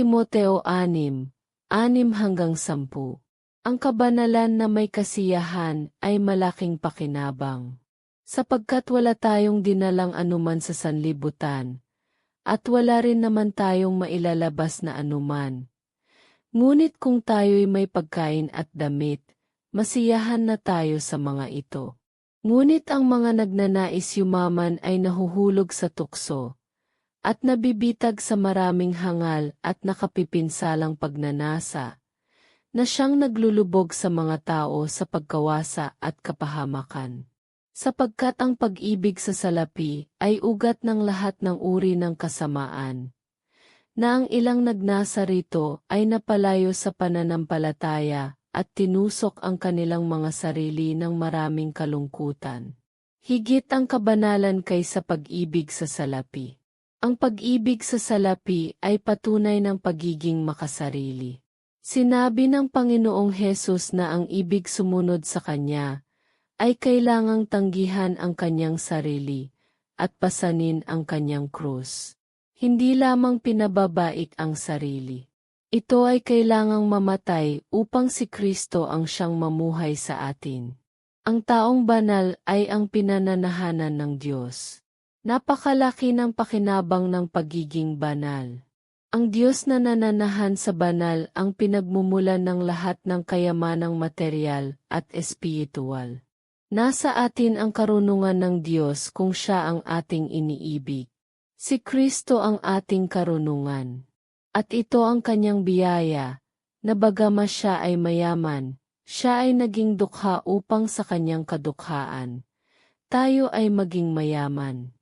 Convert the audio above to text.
Timoteo 6:6-10. Ang kabanalan na may kasiyahan ay malaking pakinabang. Sapagkat wala tayong dinalang anuman sa sanlibutan, at wala rin naman tayong mailalabas na anuman. Ngunit kung tayo'y may pagkain at damit, masiyahan na tayo sa mga ito. Ngunit ang mga nagnanais yumaman ay nahuhulog sa tukso, at nabibitag sa maraming hangal at nakapipinsalang pagnanasa, na siyang naglulubog sa mga tao sa pagkawasa at kapahamakan. Sapagkat ang pag-ibig sa salapi ay ugat ng lahat ng uri ng kasamaan, na ang ilang nagnasa rito ay napalayo sa pananampalataya at tinusok ang kanilang mga sarili ng maraming kalungkutan. Higit ang kabanalan kaysa pag-ibig sa salapi. Ang pag-ibig sa salapi ay patunay ng pagiging makasarili. Sinabi ng Panginoong Hesus na ang ibig sumunod sa Kanya ay kailangang tanggihan ang kanyang sarili at pasanin ang kanyang krus. Hindi lamang pinababaik ang sarili. Ito ay kailangang mamatay upang si Kristo ang siyang mamuhay sa atin. Ang taong banal ay ang pinananahanan ng Diyos. Napakalaki ng pakinabang ng pagiging banal. Ang Diyos na nananahan sa banal ang pinagmumulan ng lahat ng kayamanang materyal at espiritual. Nasa atin ang karunungan ng Diyos kung Siya ang ating iniibig. Si Kristo ang ating karunungan. At ito ang kanyang biyaya, na bagamas Siya ay mayaman, Siya ay naging dukha upang sa kanyang kadukhaan tayo ay maging mayaman.